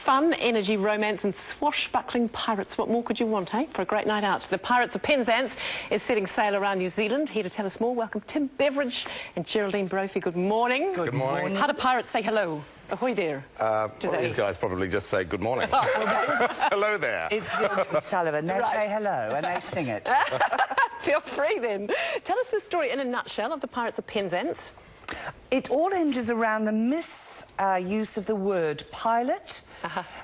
Fun, energy, romance and swashbuckling pirates. What more could you want, eh, for a great night out? The Pirates of Penzance is setting sail around New Zealand. Here to tell us more, welcome Tim Beveridge and Geraldine Brophy. Good morning. Good morning. How do pirates say hello? Ahoy there. Well, these guys probably just say good morning. Hello there. It's Gilbert and Sullivan. They say hello and they sing it. Feel free then. Tell us the story in a nutshell of the Pirates of Penzance. It all hinges around the misuse of the word pilot,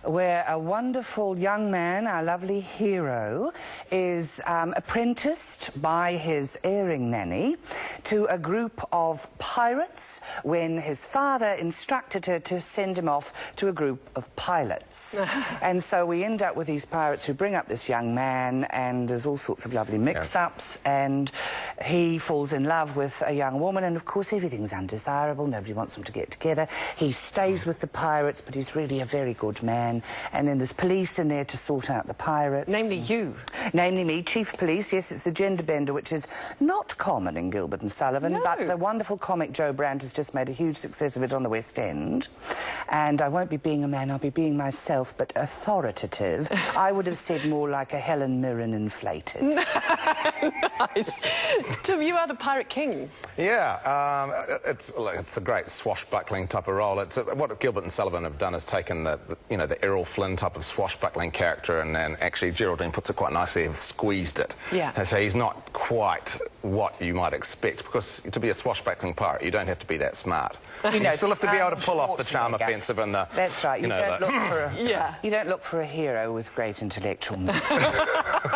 where a wonderful young man, our lovely hero, is apprenticed by his erring nanny to a group of pirates when his father instructed her to send him off to a group of pilots. And so we end up with these pirates who bring up this young man, and there's all sorts of lovely mix-ups, and he falls in love with a young woman, and of course everything's undesirable, nobody wants them to get together. He stays with the pirates, but he's really a very good man, and then there's police in there to sort out the pirates. Namely you. Namely me, chief of police. Yes, it's a gender bender, which is not common in Gilbert and Sullivan, but the wonderful comic Joe Brandt has just made a huge success of it on the West End. And I won't be being a man, I'll be being myself, but authoritative. I would have said more like a Helen Mirren inflated. Nice. Tim, you are the Pirate King. Yeah, it's a great swashbuckling type of role. What Gilbert and Sullivan have done is taken the Errol Flynn type of swashbuckling character, and actually Geraldine puts it quite nicely, have squeezed it. Yeah. And so he's not quite what you might expect, because to be a swashbuckling pirate, you don't have to be that smart. You still have to be able to pull off the charm offensive and the... That's right. You don't look for a hero with great intellectual knowledge.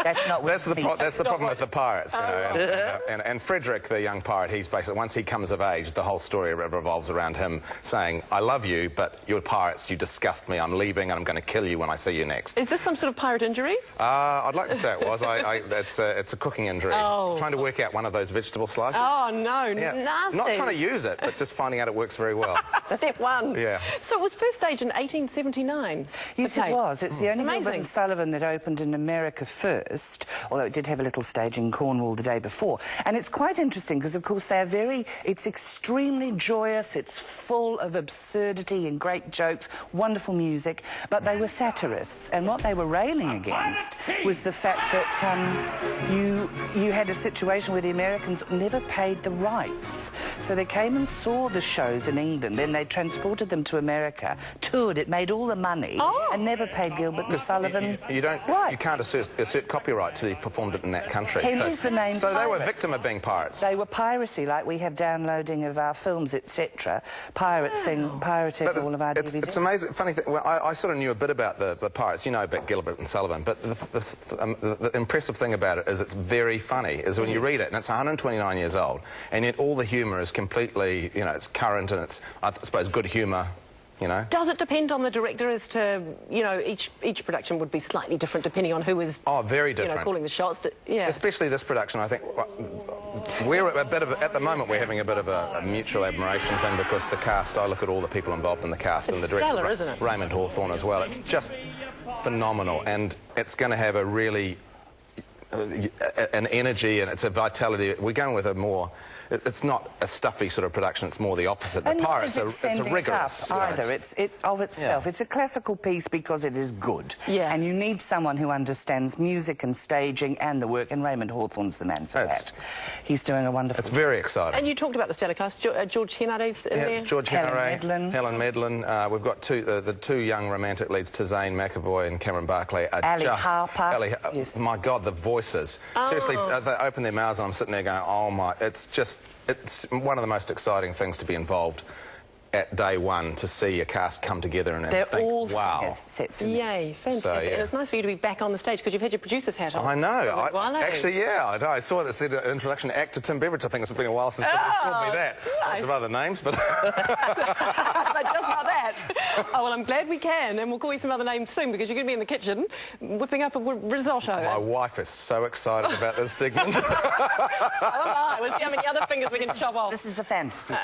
That's not what that's the problem with the pirates, you know. And Frederick, the young pirate, he's basically, once he comes of age, the whole story revolves around him saying, I love you, but you're pirates, you disgust me, I'm leaving and I'm going to kill you when I see you next. Is this some sort of pirate injury? I'd like to say it was. It's a cooking injury. Oh. Trying to work out one of those vegetable slices. Oh, no, nasty. Not trying to use it, but just finding out it works very well. Step one. Yeah. So it was first staged in 1879. Yes, it was. It's the only Gilbert and Sullivan that opened in America first, although it did have a little stage in Cornwall the day before. And it's quite interesting because, of course, it's extremely joyous, it's full of absurdity and great jokes, wonderful music, but they were satirists, and what they were railing against was the fact that you had a situation where the Americans never paid the rights. So they came and saw the shows in England, then they transported them to America, toured it, made all the money, and never paid Gilbert and Sullivan. You can't assert copyright till you've performed it in that country. Hence the name So pirates. they were victim of being pirates. They were piracy, like we have downloading of our films, etc. Pirated all of our DVDs. It's amazing, funny thing. Well, I sort of knew a bit about the pirates. You know about Gilbert and Sullivan, but the impressive thing about it is it's very funny. Is when you read it, and it's 129 years old, and yet all the humour is completely, it's current and it's, I suppose, good humour. Does it depend on the director as to, each production would be slightly different depending on who is... Oh, very different. Calling the shots. Especially this production, I think. We're at the moment, we're having a bit of a mutual admiration thing, because the cast, I look at all the people involved in the cast, and the director, stellar, isn't it? Raymond Hawthorne as well. It's just phenomenal, and it's going to have a really... an energy, and it's a vitality. We're going with a more... It's not a stuffy sort of production, it's more the opposite. The Pirates, it's a rigorous... Either. It's of itself. Yeah. It's a classical piece because it is good. Yeah. And you need someone who understands music and staging and the work, and Raymond Hawthorne's the man for that. He's doing a wonderful job. It's very exciting. And you talked about the stellar cast. George Henare's in there. George Henare, Helen Medlin. We've got the two young romantic leads, Tazane McAvoy and Cameron Barclay. Ali Harper. Yes. My God, the voices. Seriously, they open their mouths and I'm sitting there going, oh my... It's one of the most exciting things to be involved at day one, to see a cast come together and They're think, all wow. set for me. Yay, fantastic. So, and it's nice for you to be back on the stage because you've had your producer's hat on. I know. Actually, yeah, I know. I saw that said introduction to actor Tim Beveridge. I think it's been a while since someone called me that. Nice. Lots of other names, but... but just not that. Oh, well, I'm glad we can, and we'll call you some other names soon, because you're going to be in the kitchen whipping up a risotto. My wife is so excited about this segment. So am I. We'll see how many other fingers we can chop off. This is the fantasy.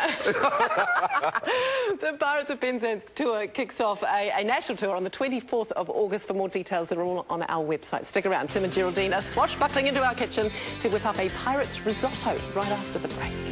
The Pirates of Penzance tour kicks off a national tour on the 24th of August. For more details, they're all on our website. Stick around. Tim and Geraldine are swashbuckling into our kitchen to whip up a pirate's risotto right after the break.